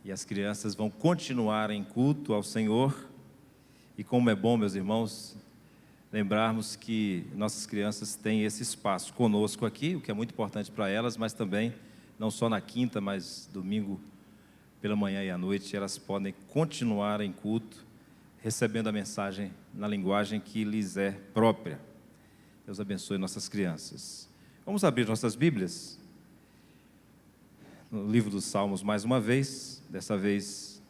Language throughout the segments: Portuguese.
e as crianças vão continuar em culto ao Senhor. E como é bom, meus irmãos, lembrarmos que nossas crianças têm esse espaço conosco aqui, o que é muito importante para elas, mas também, não só na quinta, mas domingo pela manhã e à noite, elas podem continuar em culto, recebendo a mensagem na linguagem que lhes é própria. Deus abençoe nossas crianças. Vamos abrir nossas Bíblias no livro dos Salmos mais uma vez, dessa vez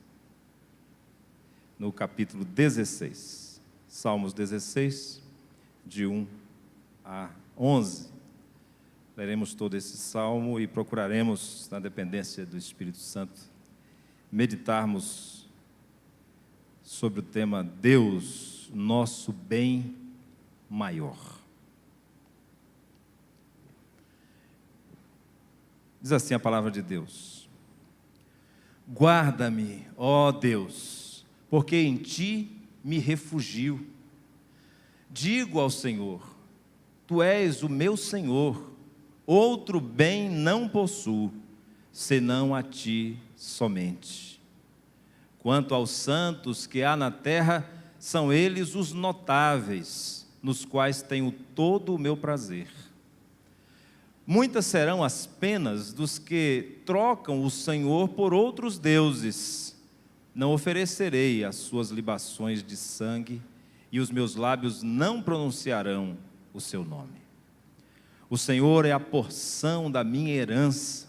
no capítulo 16. Salmos 16, de 1 a 11. Leremos todo esse salmo e procuraremos, na dependência do Espírito Santo, meditarmos sobre o tema Deus, nosso bem maior. Diz assim a palavra de Deus: guarda-me, ó Deus, porque em ti me refugio. Digo ao Senhor: tu és o meu Senhor, outro bem não possuo, senão a ti somente. Quanto aos santos que há na terra, são eles os notáveis, nos quais tenho todo o meu prazer. Muitas serão as penas dos que trocam o Senhor por outros deuses. Não oferecerei as suas libações de sangue, e os meus lábios não pronunciarão o seu nome. O Senhor é a porção da minha herança,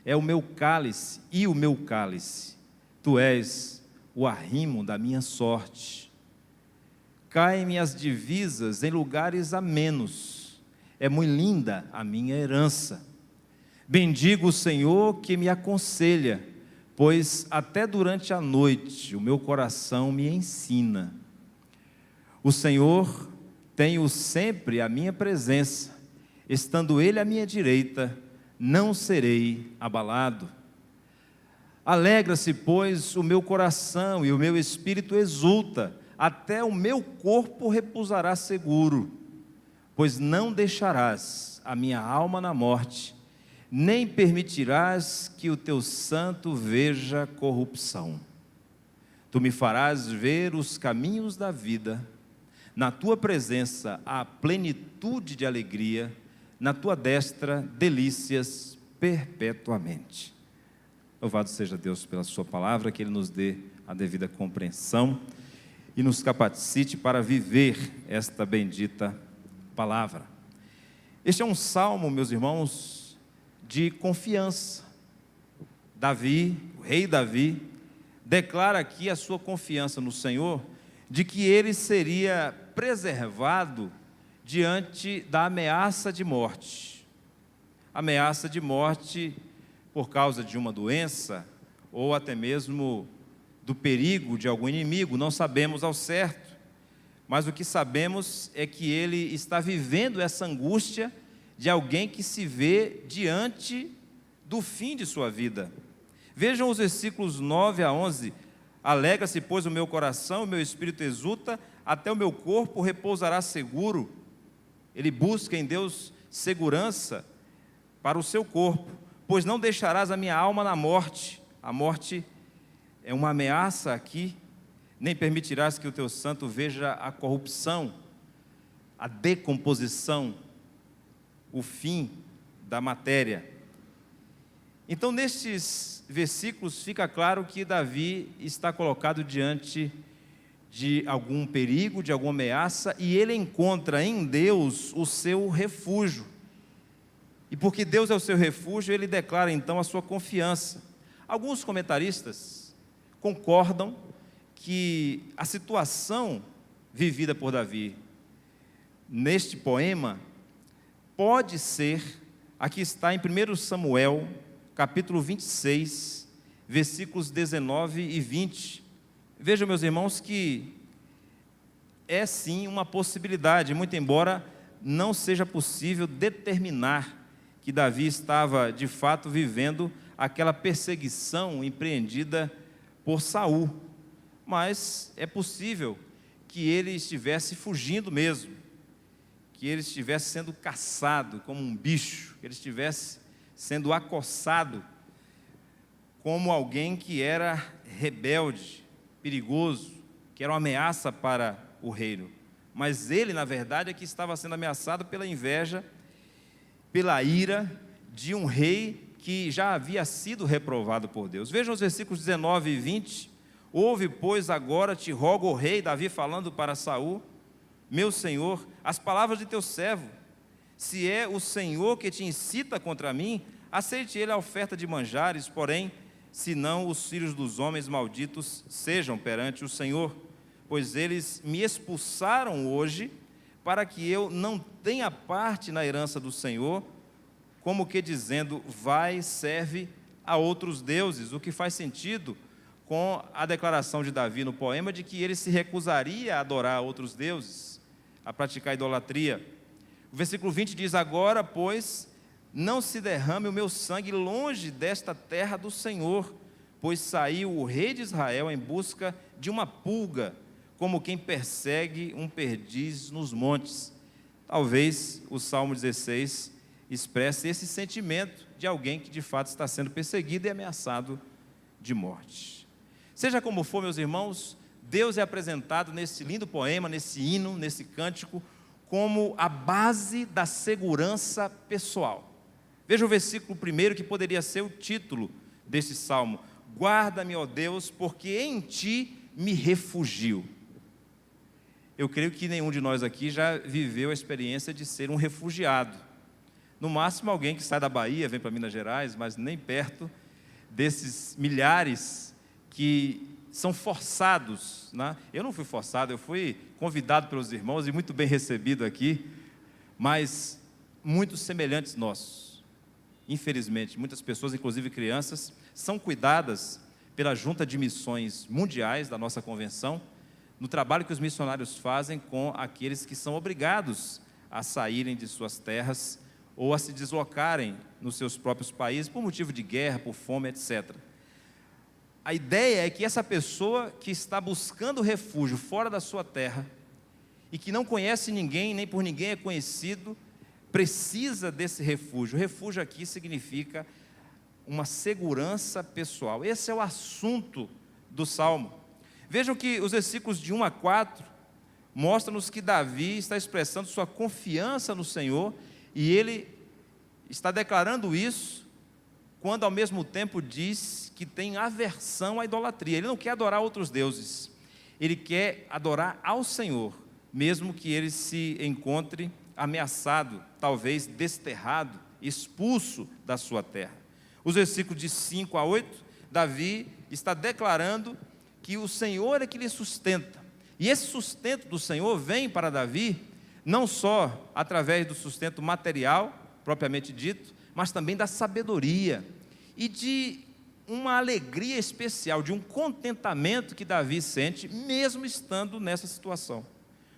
é o meu cálice e o meu cálice. Tu és o arrimo da minha sorte. Caem-me as divisas em lugares amenos. É muito linda a minha herança. Bendigo o Senhor que me aconselha, pois até durante a noite o meu coração me ensina. O Senhor tem-o sempre à minha presença, estando Ele à minha direita, não serei abalado. Alegra-se, pois, o meu coração e o meu espírito exulta, até o meu corpo repousará seguro. Pois não deixarás a minha alma na morte, nem permitirás que o teu santo veja corrupção. Tu me farás ver os caminhos da vida, na tua presença há plenitude de alegria, na tua destra delícias perpetuamente. Louvado seja Deus pela sua palavra, que Ele nos dê a devida compreensão e nos capacite para viver esta bendita palavra. Este é um salmo, meus irmãos, de confiança. Davi, o rei Davi, declara aqui a sua confiança no Senhor, de que ele seria preservado diante da ameaça de morte. Ameaça de morte por causa de uma doença, ou até mesmo do perigo de algum inimigo, não sabemos ao certo. Mas o que sabemos é que ele está vivendo essa angústia de alguém que se vê diante do fim de sua vida. Vejam os versículos 9 a 11. Alegra-se, pois, o meu coração, o meu espírito exulta, até o meu corpo repousará seguro. Ele busca em Deus segurança para o seu corpo, pois não deixarás a minha alma na morte. A morte é uma ameaça aqui. Nem permitirás que o teu santo veja a corrupção, a decomposição, o fim da matéria. Então, nestes versículos fica claro que Davi está colocado diante de algum perigo, de alguma ameaça, e ele encontra em Deus o seu refúgio. E porque Deus é o seu refúgio, ele declara então a sua confiança. Alguns comentaristas concordam que a situação vivida por Davi neste poema pode ser a que está em 1 Samuel, capítulo 26, versículos 19 e 20. Vejam, meus irmãos, que é sim uma possibilidade, muito embora não seja possível determinar que Davi estava de fato vivendo aquela perseguição empreendida por Saul. Mas é possível que ele estivesse fugindo mesmo, que ele estivesse sendo caçado como um bicho, que ele estivesse sendo acossado como alguém que era rebelde, perigoso, que era uma ameaça para o reino. Mas ele, na verdade, é que estava sendo ameaçado pela inveja, pela ira de um rei que já havia sido reprovado por Deus. Vejam os versículos 19 e 20. Ouve, pois, agora te rogo, o rei Davi falando para Saul, meu senhor, as palavras de teu servo. Se é o Senhor que te incita contra mim, aceite ele a oferta de manjares, porém, se não, os filhos dos homens malditos sejam perante o Senhor, pois eles me expulsaram hoje, para que eu não tenha parte na herança do Senhor, como que dizendo, vai, serve a outros deuses, o que faz sentido com a declaração de Davi no poema, de que ele se recusaria a adorar outros deuses, a praticar idolatria. O versículo 20 diz, agora, pois, não se derrame o meu sangue longe desta terra do Senhor, pois saiu o rei de Israel em busca de uma pulga, como quem persegue um perdiz nos montes. Talvez o Salmo 16 expresse esse sentimento de alguém que de fato está sendo perseguido e ameaçado de morte. Seja como for, meus irmãos, Deus é apresentado nesse lindo poema, nesse hino, nesse cântico, como a base da segurança pessoal. Veja o versículo 1, que poderia ser o título desse salmo. Guarda-me, ó Deus, porque em ti me refugio. Eu creio que nenhum de nós aqui já viveu a experiência de ser um refugiado. No máximo alguém que sai da Bahia, vem para Minas Gerais, mas nem perto desses milhares que são forçados, né? Eu não fui forçado, eu fui convidado pelos irmãos e muito bem recebido aqui, mas muitos semelhantes nossos. Infelizmente, muitas pessoas, inclusive crianças, são cuidadas pela Junta de Missões Mundiais da nossa convenção, no trabalho que os missionários fazem com aqueles que são obrigados a saírem de suas terras ou a se deslocarem nos seus próprios países por motivo de guerra, por fome, etc. A ideia é que essa pessoa que está buscando refúgio fora da sua terra e que não conhece ninguém, nem por ninguém é conhecido, precisa desse refúgio. O refúgio aqui significa uma segurança pessoal. Esse é o assunto do Salmo. Vejam que os versículos de 1 a 4 mostram-nos que Davi está expressando sua confiança no Senhor e ele está declarando isso quando ao mesmo tempo diz que tem aversão à idolatria. Ele não quer adorar outros deuses, ele quer adorar ao Senhor, mesmo que ele se encontre ameaçado, talvez desterrado, expulso da sua terra. Os versículos de 5 a 8, Davi está declarando que o Senhor é que lhe sustenta. E esse sustento do Senhor vem para Davi, não só através do sustento material, propriamente dito, mas também da sabedoria e de uma alegria especial, de um contentamento que Davi sente, mesmo estando nessa situação.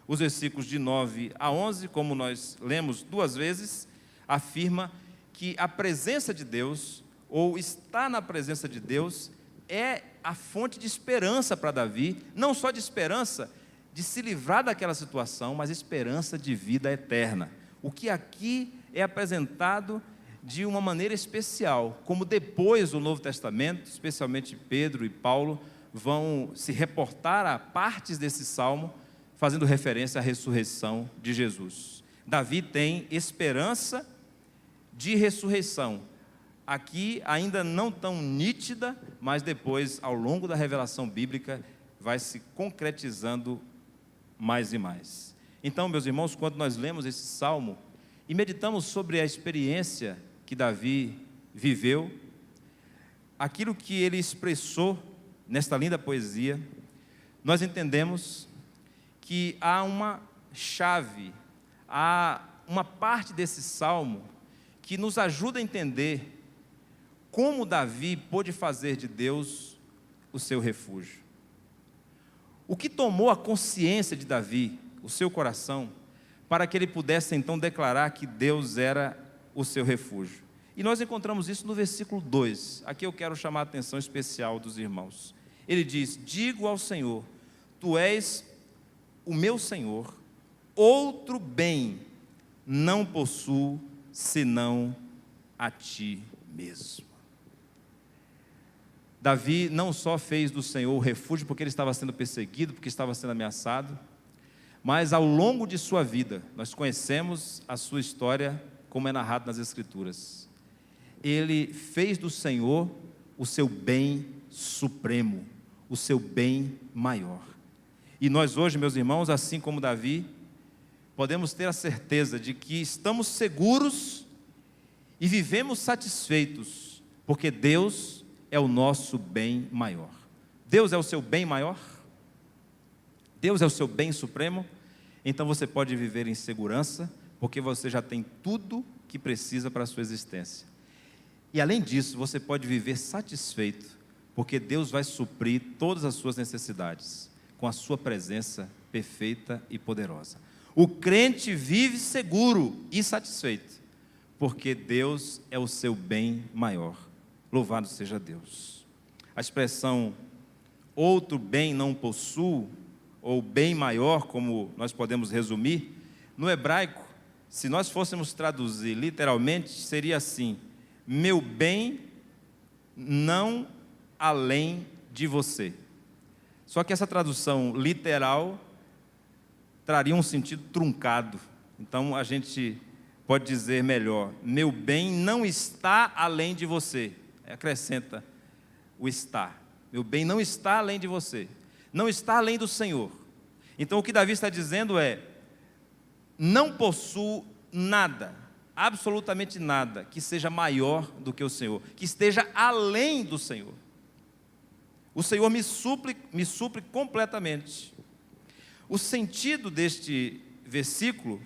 Os versículos de 9 a 11, como nós lemos duas vezes, afirma que a presença de Deus, ou estar na presença de Deus, é a fonte de esperança para Davi, não só de esperança de se livrar daquela situação, mas esperança de vida eterna. O que aqui é apresentado de uma maneira especial, como depois do Novo Testamento, especialmente Pedro e Paulo, vão se reportar a partes desse salmo, fazendo referência à ressurreição de Jesus. Davi tem esperança de ressurreição, aqui ainda não tão nítida, mas depois, ao longo da revelação bíblica, vai se concretizando mais e mais. Então, meus irmãos, quando nós lemos esse salmo e meditamos sobre a experiência que Davi viveu, aquilo que ele expressou nesta linda poesia, nós entendemos que há uma chave, há uma parte desse salmo que nos ajuda a entender como Davi pôde fazer de Deus o seu refúgio. O que tomou a consciência de Davi, o seu coração, para que ele pudesse então declarar que Deus era o seu refúgio. E nós encontramos isso no versículo 2. Aqui eu quero chamar a atenção especial dos irmãos. Ele diz, digo ao Senhor, tu és o meu Senhor, outro bem não possuo, senão a ti mesmo. Davi não só fez do Senhor o refúgio porque ele estava sendo perseguido, porque estava sendo ameaçado, mas ao longo de sua vida, nós conhecemos a sua história como é narrado nas Escrituras. Ele fez do Senhor o seu bem supremo, o seu bem maior. E nós hoje, meus irmãos, assim como Davi, podemos ter a certeza de que estamos seguros e vivemos satisfeitos, porque Deus é o nosso bem maior. Deus é o seu bem maior? Deus é o seu bem supremo? Então você pode viver em segurança, porque você já tem tudo que precisa para a sua existência. E além disso, você pode viver satisfeito, porque Deus vai suprir todas as suas necessidades, com a sua presença perfeita e poderosa. O crente vive seguro e satisfeito, porque Deus é o seu bem maior. Louvado seja Deus. A expressão outro bem não possuo, ou bem maior, como nós podemos resumir, no hebraico, se nós fôssemos traduzir literalmente, seria assim: meu bem não além de você. Só que essa tradução literal traria um sentido truncado. Então a gente pode dizer melhor: meu bem não está além de você. Acrescenta o está. Meu bem não está além de você. Não está além do Senhor. Então o que Davi está dizendo é: não possuo nada, absolutamente nada, que seja maior do que o Senhor, que esteja além do Senhor. O Senhor me supre completamente. O sentido deste versículo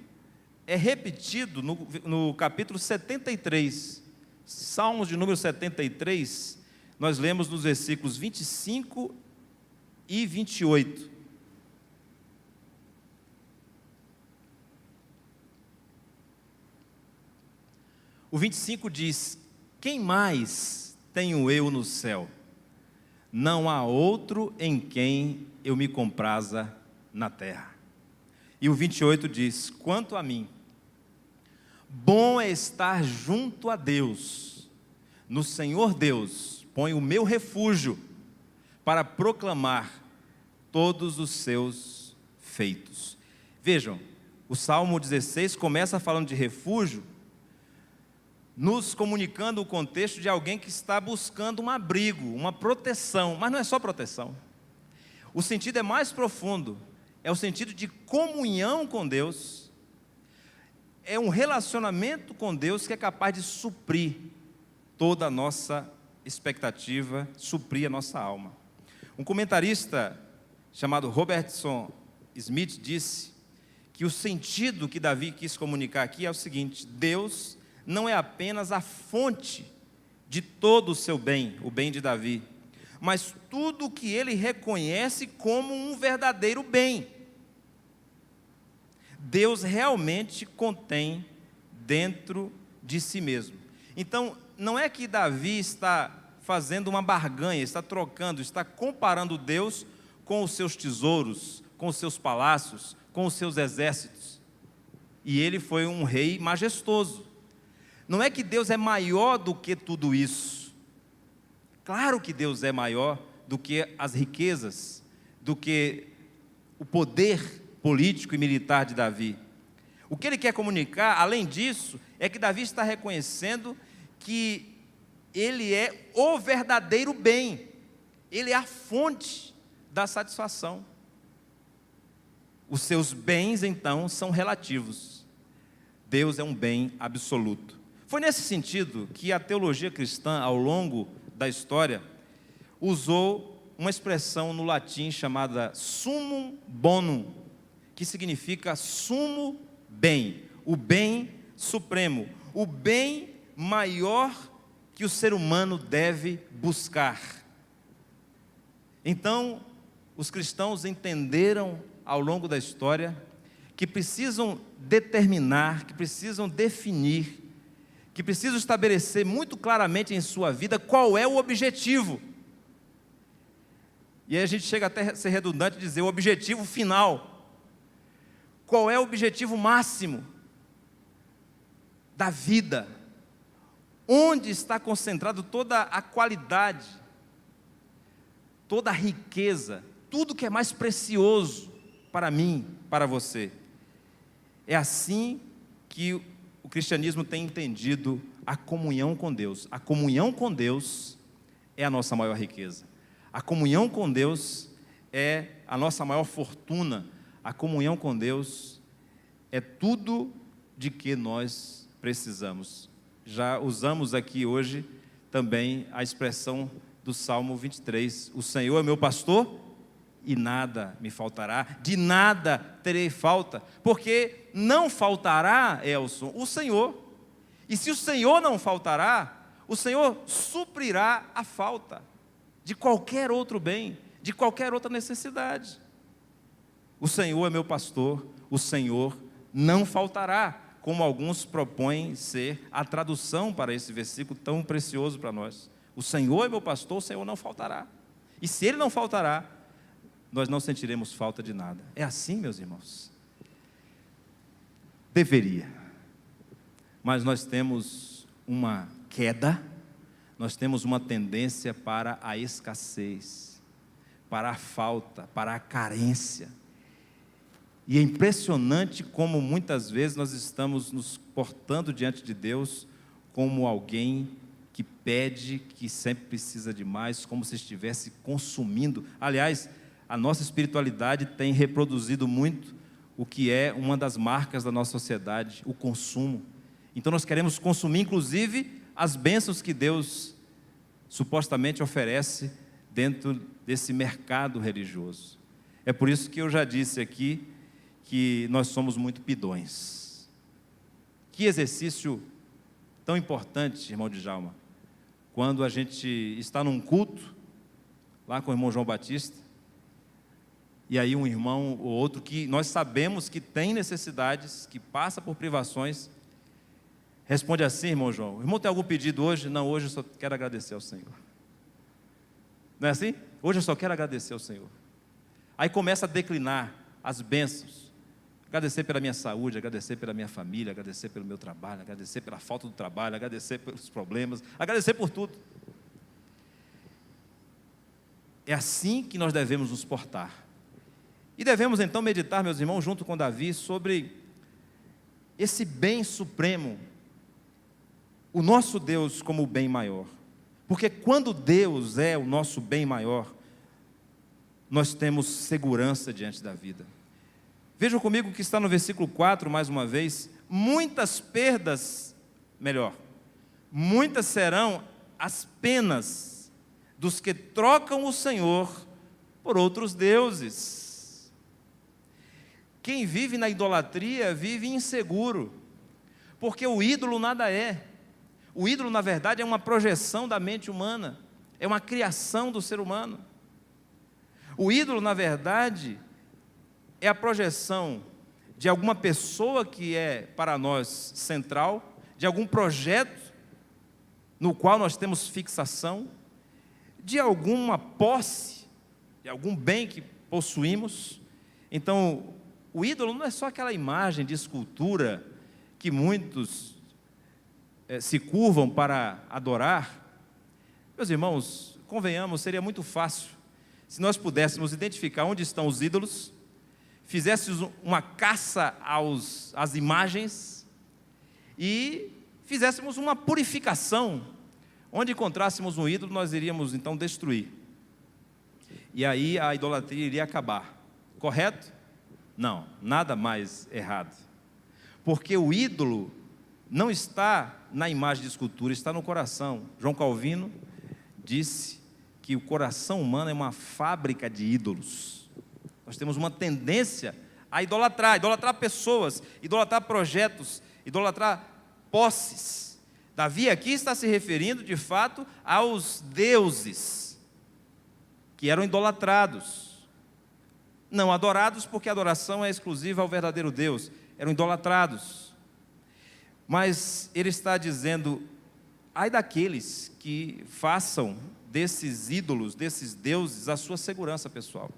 é repetido no capítulo 73, Salmos de número 73, nós lemos nos versículos 25 e 28. O 25 diz: quem mais tenho eu no céu? Não há outro em quem eu me compraza na terra. E o 28 diz: quanto a mim, bom é estar junto a Deus. No Senhor Deus ponho o meu refúgio, para proclamar todos os seus feitos. Vejam, o Salmo 16 começa falando de refúgio, nos comunicando o contexto de alguém que está buscando um abrigo, uma proteção, mas não é só proteção. O sentido é mais profundo, é o sentido de comunhão com Deus, é um relacionamento com Deus que é capaz de suprir toda a nossa expectativa, suprir a nossa alma. Um comentarista chamado Robertson Smith disse que o sentido que Davi quis comunicar aqui é o seguinte: Deus não é apenas a fonte de todo o seu bem, o bem de Davi, mas tudo o que ele reconhece como um verdadeiro bem. Deus realmente contém dentro de si mesmo. Então, não é que Davi está fazendo uma barganha, está trocando, está comparando Deus com os seus tesouros, com os seus palácios, com os seus exércitos. E ele foi um rei majestoso. Não é que Deus é maior do que tudo isso. Claro que Deus é maior do que as riquezas, do que o poder político e militar de Davi. O que ele quer comunicar, além disso, é que Davi está reconhecendo que ele é o verdadeiro bem, ele é a fonte da satisfação. Os seus bens, então, são relativos. Deus é um bem absoluto. Foi nesse sentido que a teologia cristã, ao longo da história, usou uma expressão no latim chamada summum bonum, que significa sumo bem, o bem supremo, o bem maior que o ser humano deve buscar. Então, os cristãos entenderam ao longo da história que precisam determinar, que precisam definir, que precisam estabelecer muito claramente em sua vida qual é o objetivo. E aí a gente chega até a ser redundante e dizer o objetivo final. Qual é o objetivo máximo da vida? Onde está concentrado toda a qualidade toda a riqueza, tudo que é mais precioso para mim, para você. É assim que o cristianismo tem entendido a comunhão com Deus. A comunhão com Deus é a nossa maior riqueza. A comunhão com Deus é a nossa maior fortuna. A comunhão com Deus é tudo de que nós precisamos. Já usamos aqui hoje também a expressão do Salmo 23. O Senhor é meu pastor e nada me faltará, de nada terei falta, porque não faltará, Elson, o Senhor. E se o Senhor não faltará, o Senhor suprirá a falta de qualquer outro bem, de qualquer outra necessidade. O Senhor é meu pastor, o Senhor não faltará, como alguns propõem ser a tradução para esse versículo tão precioso para nós. O Senhor é meu pastor, o Senhor não faltará. E se Ele não faltará, nós não sentiremos falta de nada. É assim, meus irmãos? Deveria. Mas nós temos uma queda, nós temos uma tendência para a escassez, para a falta, para a carência. E é impressionante como muitas vezes nós estamos nos portando diante de Deus como alguém que pede, que sempre precisa de mais, como se estivesse consumindo. Aliás, a nossa espiritualidade tem reproduzido muito o que é uma das marcas da nossa sociedade, o consumo. Então nós queremos consumir, inclusive, as bênçãos que Deus supostamente oferece dentro desse mercado religioso. É por isso que eu já disse aqui que nós somos muito pidões. Que exercício tão importante, irmão Djalma, quando a gente está num culto, lá com o irmão João Batista, e aí um irmão ou outro que nós sabemos que tem necessidades, que passa por privações, responde assim, irmão João: irmão, tem algum pedido hoje? Não, hoje eu só quero agradecer ao Senhor. Não é assim? Hoje eu só quero agradecer ao Senhor. Aí começa a declinar as bênçãos. Agradecer pela minha saúde, agradecer pela minha família, agradecer pelo meu trabalho, agradecer pela falta do trabalho, agradecer pelos problemas, agradecer por tudo. É assim que nós devemos nos portar. E devemos então meditar, meus irmãos, junto com Davi, sobre esse bem supremo, o nosso Deus como o bem maior. Porque quando Deus é o nosso bem maior, nós temos segurança diante da vida. Vejam comigo o que está no versículo 4, mais uma vez. Muitas serão as penas dos que trocam o Senhor por outros deuses. Quem vive na idolatria vive inseguro, porque o ídolo nada é. O ídolo, na verdade, é uma projeção da mente humana, é uma criação do ser humano. O ídolo, na verdade, é a projeção de alguma pessoa que é para nós central, de algum projeto no qual nós temos fixação, de alguma posse, de algum bem que possuímos. Então, o ídolo não é só aquela imagem de escultura que muitos se curvam para adorar. Meus irmãos, convenhamos, seria muito fácil se nós pudéssemos identificar onde estão os ídolos, fizéssemos uma caça às imagens e fizéssemos uma purificação. Onde encontrássemos um ídolo, nós iríamos então destruir. E aí a idolatria iria acabar. Correto? Não, nada mais errado. Porque o ídolo não está na imagem de escultura, está no coração. João Calvino disse que o coração humano é uma fábrica de ídolos. Nós temos uma tendência a idolatrar pessoas, idolatrar projetos, idolatrar posses. Davi aqui está se referindo, de fato, aos deuses que eram idolatrados. Não adorados, porque a adoração é exclusiva ao verdadeiro Deus. Eram idolatrados. Mas ele está dizendo: ai daqueles que façam desses ídolos, desses deuses, a sua segurança pessoal.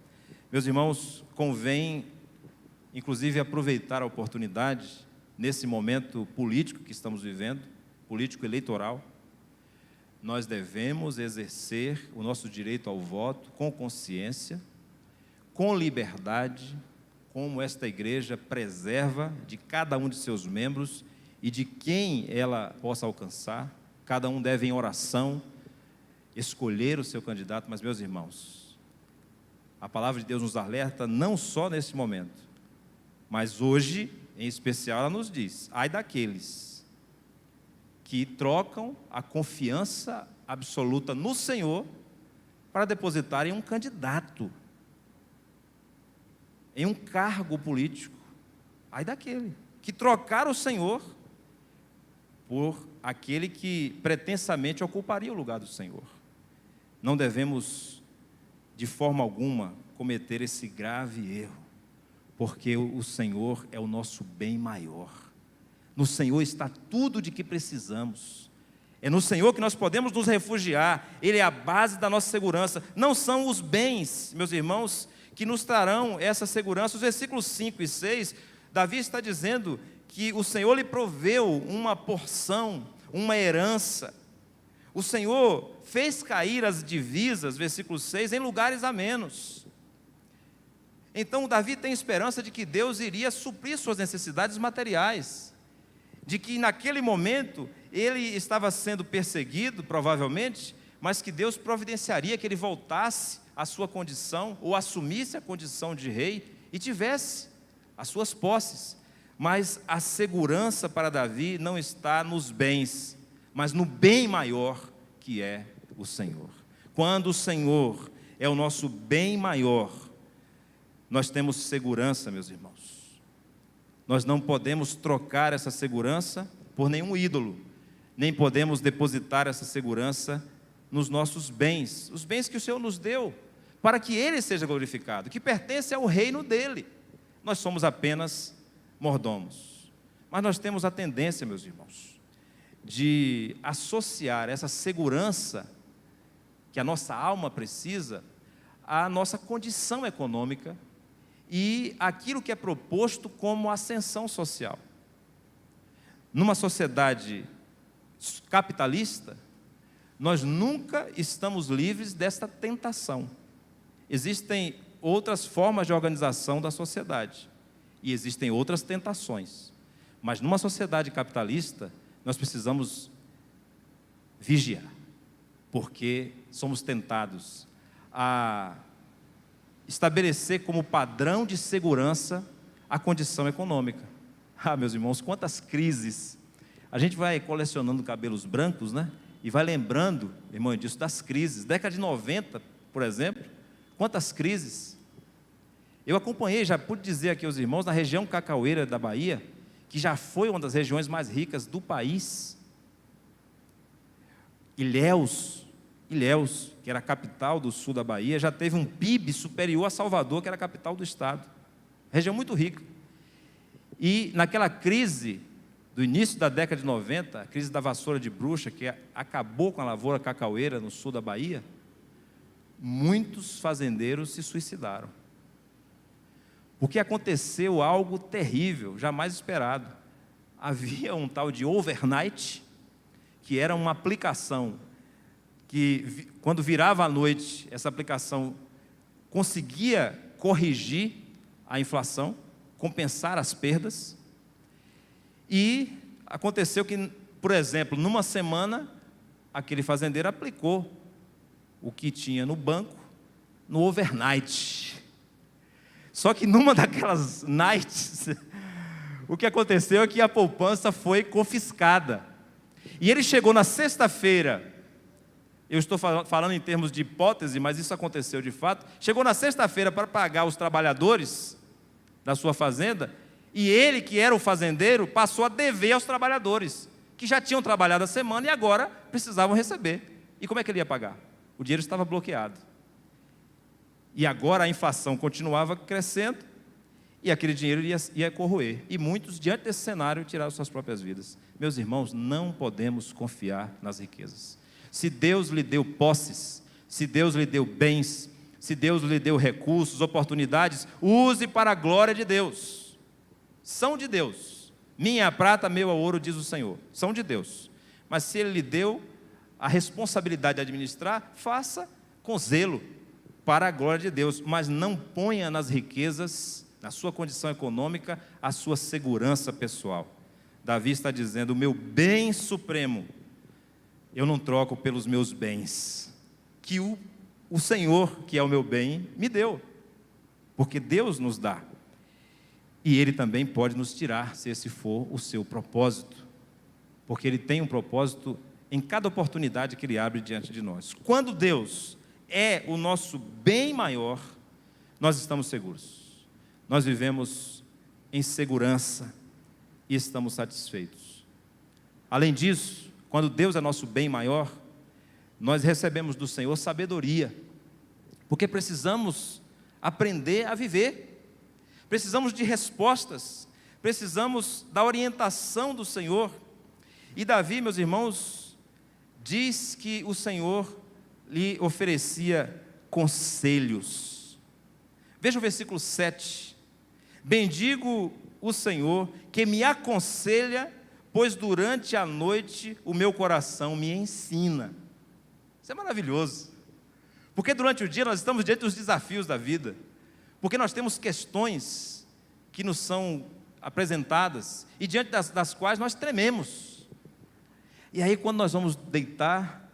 Meus irmãos, convém, inclusive, aproveitar a oportunidade, nesse momento político que estamos vivendo, político eleitoral, nós devemos exercer o nosso direito ao voto com consciência, com liberdade, como esta igreja preserva de cada um de seus membros e de quem ela possa alcançar. Cada um deve, em oração, escolher o seu candidato. Mas, meus irmãos, a palavra de Deus nos alerta não só nesse momento, mas hoje, em especial, ela nos diz: ai daqueles que trocam a confiança absoluta no Senhor para depositarem um candidato em um cargo político. Ai daquele que trocar o Senhor por aquele que pretensamente ocuparia o lugar do Senhor. Não devemos, de forma alguma, cometer esse grave erro, porque o Senhor é o nosso bem maior. No Senhor está tudo de que precisamos. É no Senhor que nós podemos nos refugiar. Ele é a base da nossa segurança. Não são os bens, meus irmãos, que nos trarão essa segurança. Os versículos 5 e 6, Davi está dizendo que o Senhor lhe proveu uma porção, uma herança. O Senhor fez cair as divisas, versículo 6, em lugares amenos. Então Davi tem esperança de que Deus iria suprir suas necessidades materiais, de que naquele momento ele estava sendo perseguido, provavelmente, mas que Deus providenciaria que ele voltasse à sua condição, ou assumisse a condição de rei, e tivesse as suas posses. Mas a segurança para Davi não está nos bens, mas no bem maior, que é o Senhor. Quando o Senhor é o nosso bem maior, nós temos segurança, meus irmãos. Nós não podemos trocar essa segurança por nenhum ídolo, nem podemos depositar essa segurança nos nossos bens, os bens que o Senhor nos deu, para que Ele seja glorificado, que pertence ao reino dEle. Nós somos apenas mordomos. Mas nós temos a tendência, meus irmãos, de associar essa segurança que a nossa alma precisa à nossa condição econômica e aquilo que é proposto como ascensão social. Numa sociedade capitalista, nós nunca estamos livres desta tentação. Existem outras formas de organização da sociedade e existem outras tentações, mas numa sociedade capitalista nós precisamos vigiar, porque somos tentados a estabelecer como padrão de segurança a condição econômica. Ah, meus irmãos, quantas crises! A gente vai colecionando cabelos brancos, né? E vai lembrando, irmão, disso, das crises. Década de 90, por exemplo, quantas crises! Eu acompanhei, já pude dizer aqui aos irmãos, na região cacaueira da Bahia, que já foi uma das regiões mais ricas do país. Ilhéus, que era a capital do sul da Bahia, já teve um PIB superior a Salvador, que era a capital do estado. Região muito rica. E naquela crise do início da década de 90, a crise da vassoura de bruxa, que acabou com a lavoura cacaueira no sul da Bahia, muitos fazendeiros se suicidaram. Porque aconteceu algo terrível, jamais esperado. Havia um tal de overnight, que era uma aplicação que, quando virava a noite, essa aplicação conseguia corrigir a inflação, compensar as perdas. E aconteceu que, por exemplo, numa semana, aquele fazendeiro aplicou o que tinha no banco no overnight. Só que numa daquelas nights, o que aconteceu é que a poupança foi confiscada. E ele chegou na sexta-feira, eu estou falando em termos de hipótese, mas isso aconteceu de fato. Chegou na sexta-feira para pagar os trabalhadores da sua fazenda, e ele, que era o fazendeiro, passou a dever aos trabalhadores, que já tinham trabalhado a semana e agora precisavam receber. E como é que ele ia pagar? O dinheiro estava bloqueado. E agora a inflação continuava crescendo, e aquele dinheiro ia corroer. E muitos, diante desse cenário, tiraram suas próprias vidas. Meus irmãos, não podemos confiar nas riquezas. Se Deus lhe deu posses, se Deus lhe deu bens, se Deus lhe deu recursos, oportunidades, use para a glória de Deus. São de Deus. Minha é a prata, meu é o ouro, diz o Senhor. São de Deus. Mas se Ele lhe deu a responsabilidade de administrar, faça com zelo, para a glória de Deus, mas não ponha nas riquezas, na sua condição econômica, a sua segurança pessoal. Davi está dizendo: o meu bem supremo, eu não troco pelos meus bens, que o Senhor, que é o meu bem, me deu, porque Deus nos dá, e Ele também pode nos tirar, se esse for o seu propósito, porque Ele tem um propósito em cada oportunidade que Ele abre diante de nós. Quando Deus é o nosso bem maior, nós estamos seguros, nós vivemos em segurança e estamos satisfeitos. Além disso, quando Deus é nosso bem maior, nós recebemos do Senhor sabedoria, porque precisamos aprender a viver, precisamos de respostas, precisamos da orientação do Senhor. E Davi, meus irmãos, diz que o Senhor lhe oferecia conselhos. Veja o versículo 7: bendigo o Senhor que me aconselha, pois durante a noite o meu coração me ensina. Isso é maravilhoso, porque durante o dia nós estamos diante dos desafios da vida, porque nós temos questões que nos são apresentadas e diante das quais nós trememos. E aí, quando nós vamos deitar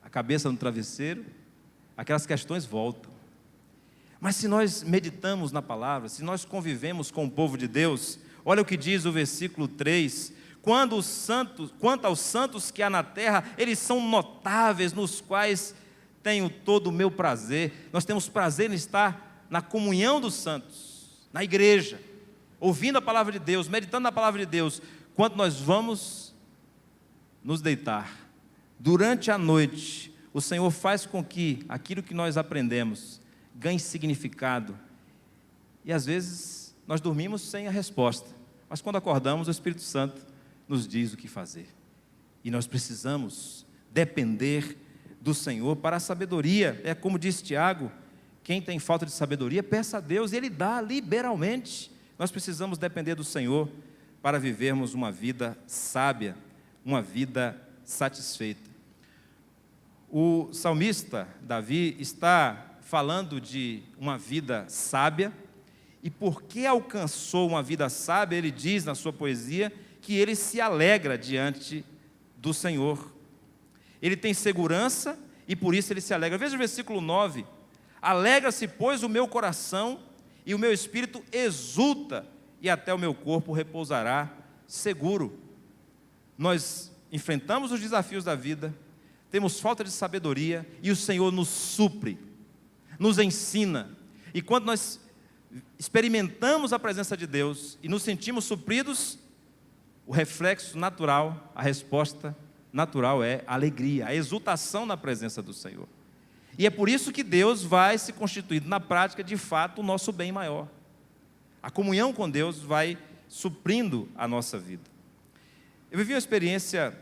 a cabeça no travesseiro, aquelas questões voltam. Mas se nós meditamos na palavra, se nós convivemos com o povo de Deus, olha o que diz o versículo 3: quanto aos santos que há na terra, eles são notáveis, nos quais tenho todo o meu prazer. Nós temos prazer em estar na comunhão dos santos, na igreja, ouvindo a palavra de Deus, meditando na palavra de Deus. Quando nós vamos nos deitar, durante a noite, o Senhor faz com que aquilo que nós aprendemos ganhe significado, e às vezes nós dormimos sem a resposta, mas quando acordamos, o Espírito Santo nos diz o que fazer, e nós precisamos depender do Senhor para a sabedoria. É como diz Tiago: quem tem falta de sabedoria, peça a Deus, e Ele dá liberalmente. Nós precisamos depender do Senhor para vivermos uma vida sábia, uma vida satisfeita. O salmista Davi está falando de uma vida sábia, e porque alcançou uma vida sábia, ele diz na sua poesia que ele se alegra diante do Senhor. Ele tem segurança e por isso ele se alegra. Veja o versículo 9: alegra-se, pois, o meu coração, e o meu espírito exulta, e até o meu corpo repousará seguro. Nós enfrentamos os desafios da vida, temos falta de sabedoria, e o Senhor nos supre, nos ensina, e quando nós experimentamos a presença de Deus e nos sentimos supridos, o reflexo natural, a resposta natural é a alegria, a exultação na presença do Senhor. E é por isso que Deus vai se constituindo na prática, de fato, o nosso bem maior. A comunhão com Deus vai suprindo a nossa vida. Eu vivi uma experiência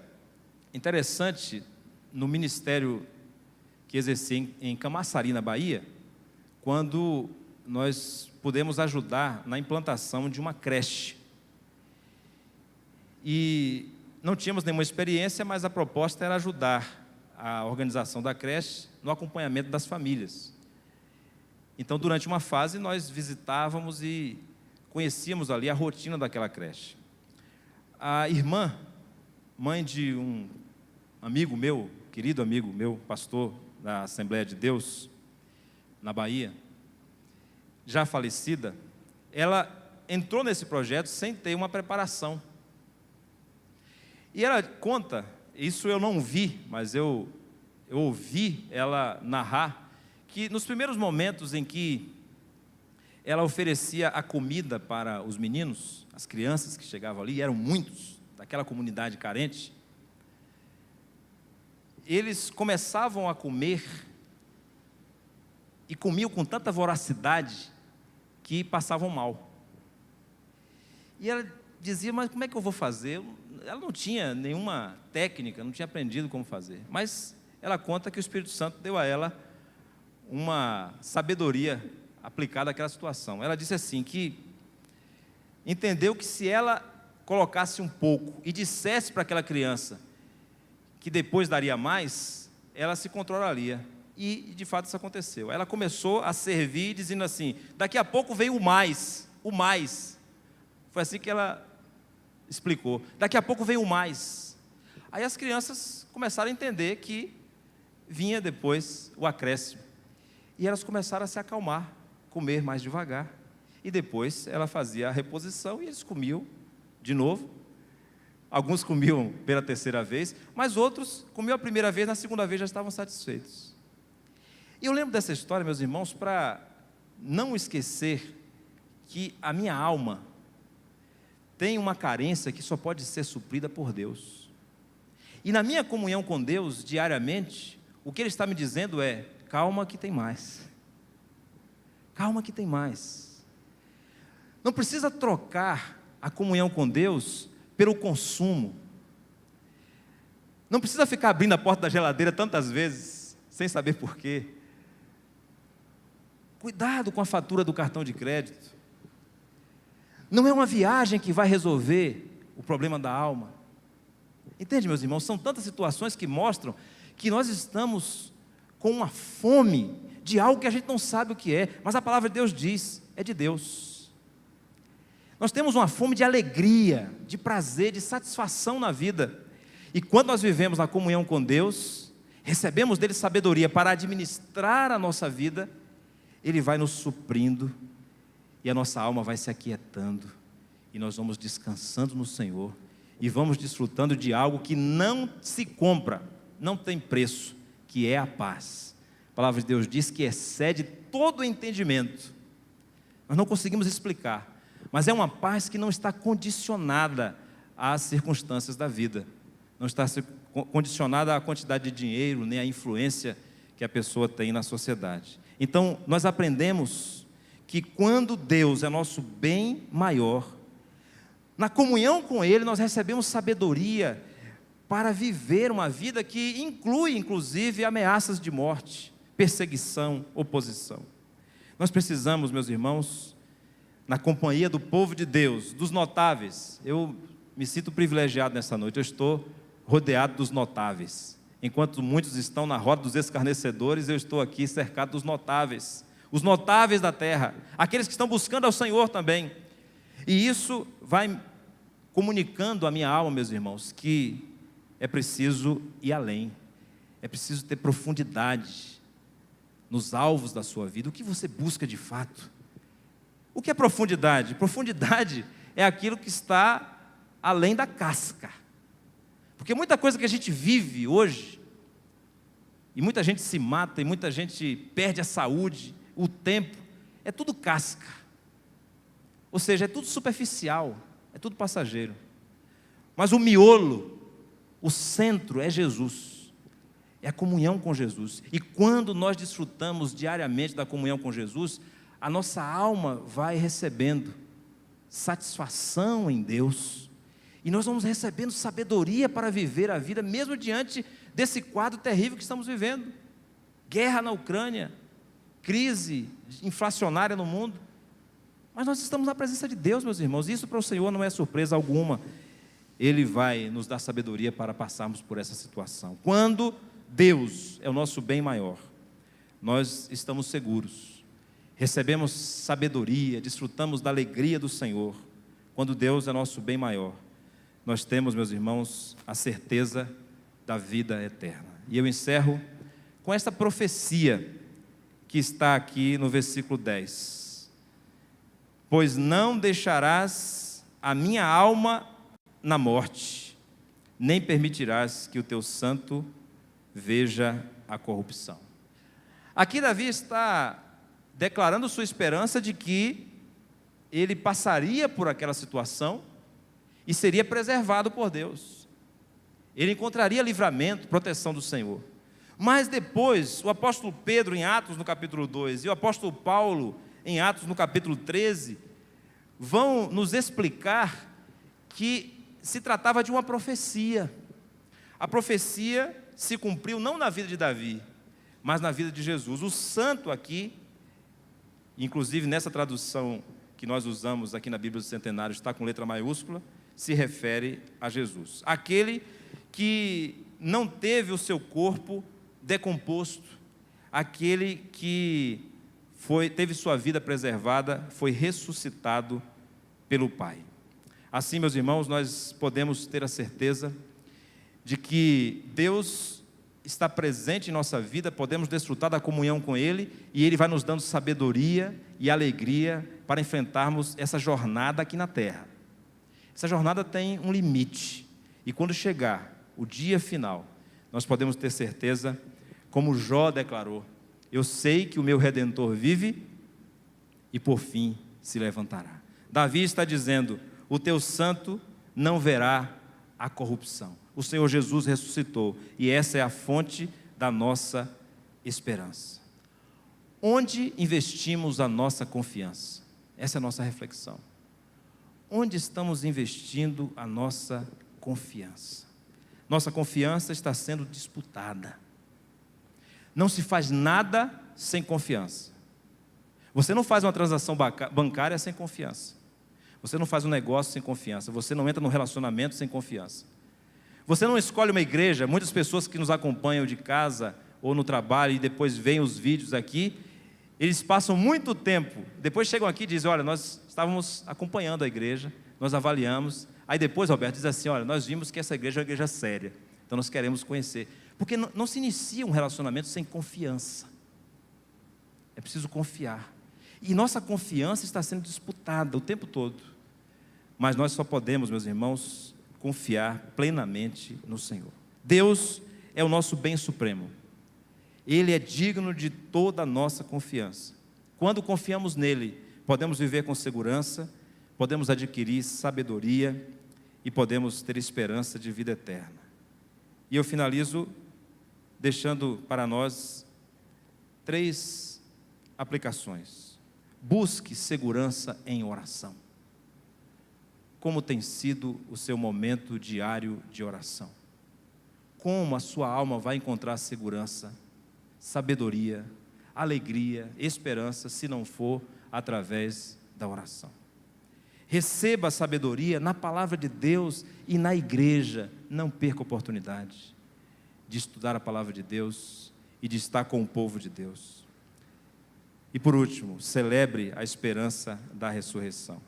interessante no ministério que exerci em Camaçari, na Bahia, quando nós pudemos ajudar na implantação de uma creche. E não tínhamos nenhuma experiência, mas a proposta era ajudar a organização da creche no acompanhamento das famílias. Então, durante uma fase, nós visitávamos e conhecíamos ali a rotina daquela creche. A irmã, mãe de um amigo meu, querido amigo meu, pastor da Assembleia de Deus, na Bahia, já falecida, ela entrou nesse projeto sem ter uma preparação. E ela conta, isso eu não vi, mas eu ouvi ela narrar, que nos primeiros momentos em que ela oferecia a comida para os meninos, as crianças que chegavam ali, e eram muitos, daquela comunidade carente, eles começavam a comer, e comiam com tanta voracidade, que passavam mal. E ela dizia: mas como é que eu vou fazer? Ela não tinha nenhuma técnica, não tinha aprendido como fazer, mas ela conta que o Espírito Santo deu a ela uma sabedoria aplicada àquela situação. Ela disse assim, que entendeu que se ela colocasse um pouco e dissesse para aquela criança que depois daria mais, ela se controlaria. E de fato isso aconteceu. Ela começou a servir dizendo assim: daqui a pouco veio o mais, o mais. Foi assim que ela explicou. Daqui a pouco veio o mais. Aí as crianças começaram a entender que vinha depois o acréscimo. E elas começaram a se acalmar, comer mais devagar. E depois ela fazia a reposição e eles comiam de novo. Alguns comiam pela terceira vez, mas outros comiam a primeira vez, na segunda vez já estavam satisfeitos. E eu lembro dessa história, meus irmãos, para não esquecer que a minha alma tem uma carência que só pode ser suprida por Deus. E na minha comunhão com Deus, diariamente, o que Ele está me dizendo é: calma que tem mais. Calma que tem mais. Não precisa trocar a comunhão com Deus pelo consumo. Não precisa ficar abrindo a porta da geladeira tantas vezes, sem saber porquê. Cuidado com a fatura do cartão de crédito. Não é uma viagem que vai resolver o problema da alma. Entende, meus irmãos? São tantas situações que mostram que nós estamos com uma fome de algo que a gente não sabe o que é, mas a palavra de Deus diz, é de Deus. Nós temos uma fome de alegria, de prazer, de satisfação na vida. E quando nós vivemos na comunhão com Deus, recebemos dele sabedoria para administrar a nossa vida, Ele vai nos suprindo e a nossa alma vai se aquietando e nós vamos descansando no Senhor e vamos desfrutando de algo que não se compra, não tem preço, que é a paz. A palavra de Deus diz que excede todo o entendimento. Nós não conseguimos explicar, mas é uma paz que não está condicionada às circunstâncias da vida, não está condicionada à quantidade de dinheiro, nem à influência que a pessoa tem na sociedade. Então, nós aprendemos que quando Deus é nosso bem maior, na comunhão com Ele, nós recebemos sabedoria para viver uma vida que inclui, inclusive, ameaças de morte, perseguição, oposição. Nós precisamos, meus irmãos, na companhia do povo de Deus, dos notáveis. Eu me sinto privilegiado nessa noite, eu estou rodeado dos notáveis. Enquanto muitos estão na roda dos escarnecedores, eu estou aqui cercado dos notáveis. Os notáveis da terra, aqueles que estão buscando ao Senhor também. E isso vai comunicando à minha alma, meus irmãos, que é preciso ir além. É preciso ter profundidade nos alvos da sua vida. O que você busca de fato? O que é profundidade? Profundidade é aquilo que está além da casca. Porque muita coisa que a gente vive hoje, e muita gente se mata, e muita gente perde a saúde, o tempo, é tudo casca. Ou seja, é tudo superficial, é tudo passageiro. Mas o miolo, o centro é Jesus, é a comunhão com Jesus. E quando nós desfrutamos diariamente da comunhão com Jesus, a nossa alma vai recebendo satisfação em Deus. E nós vamos recebendo sabedoria para viver a vida, mesmo diante desse quadro terrível que estamos vivendo. Guerra na Ucrânia, crise inflacionária no mundo. Mas nós estamos na presença de Deus, meus irmãos. Isso para o Senhor não é surpresa alguma. Ele vai nos dar sabedoria para passarmos por essa situação. Quando Deus é o nosso bem maior, nós estamos seguros. Recebemos sabedoria, desfrutamos da alegria do Senhor. Quando Deus é nosso bem maior, nós temos, meus irmãos, a certeza da vida eterna. E eu encerro com esta profecia que está aqui no versículo 10. Pois não deixarás a minha alma na morte, nem permitirás que o teu santo veja a corrupção. Aqui Davi está declarando sua esperança de que ele passaria por aquela situação e seria preservado por Deus. Ele encontraria livramento, proteção do Senhor. Mas depois, o apóstolo Pedro em Atos no capítulo 2 e o apóstolo Paulo em Atos no capítulo 13 vão nos explicar que se tratava de uma profecia. A profecia se cumpriu não na vida de Davi, mas na vida de Jesus. O santo aqui, inclusive nessa tradução que nós usamos aqui na Bíblia do Centenário, está com letra maiúscula, se refere a Jesus. Aquele que não teve o seu corpo decomposto, aquele que teve sua vida preservada, foi ressuscitado pelo Pai. Assim, meus irmãos, nós podemos ter a certeza de que Deus está presente em nossa vida, podemos desfrutar da comunhão com Ele, e Ele vai nos dando sabedoria e alegria para enfrentarmos essa jornada aqui na terra. Essa jornada tem um limite, e quando chegar o dia final, nós podemos ter certeza, como Jó declarou: eu sei que o meu Redentor vive e por fim se levantará. Davi está dizendo: o teu santo não verá a corrupção. O Senhor Jesus ressuscitou, e essa é a fonte da nossa esperança. Onde investimos a nossa confiança? Essa é a nossa reflexão. Onde estamos investindo a nossa confiança? Nossa confiança está sendo disputada. Não se faz nada sem confiança. Você não faz uma transação bancária sem confiança. Você não faz um negócio sem confiança. Você não entra num relacionamento sem confiança. Você não escolhe uma igreja. Muitas pessoas que nos acompanham de casa ou no trabalho e depois veem os vídeos aqui, eles passam muito tempo, depois chegam aqui e dizem: olha, nós estávamos acompanhando a igreja, nós avaliamos. Aí depois, Roberto, diz assim: olha, nós vimos que essa igreja é uma igreja séria, então nós queremos conhecer. Porque não se inicia um relacionamento sem confiança. É preciso confiar. E nossa confiança está sendo disputada o tempo todo. Mas nós só podemos, meus irmãos, confiar plenamente no Senhor. Deus é o nosso bem supremo. Ele é digno de toda a nossa confiança. Quando confiamos nele, podemos viver com segurança, podemos adquirir sabedoria e podemos ter esperança de vida eterna. E eu finalizo deixando para nós 3 aplicações. Busque segurança em oração. Como tem sido o seu momento diário de oração? Como a sua alma vai encontrar segurança, sabedoria, alegria, esperança, se não for através da oração? Receba a sabedoria na palavra de Deus e na igreja. Não perca a oportunidade de estudar a palavra de Deus e de estar com o povo de Deus. E por último, celebre a esperança da ressurreição.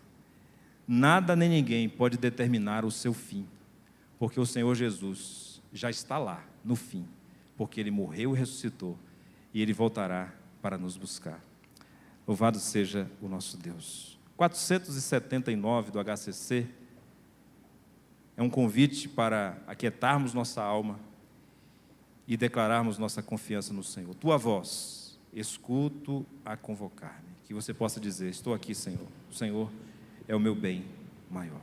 Nada nem ninguém pode determinar o seu fim, porque o Senhor Jesus já está lá no fim, porque Ele morreu e ressuscitou, e Ele voltará para nos buscar. Louvado seja o nosso Deus. 479 do HCC é um convite para aquietarmos nossa alma e declararmos nossa confiança no Senhor. Tua voz, escuto a convocar-me. Que você possa dizer: estou aqui, Senhor. O Senhor é o meu bem maior.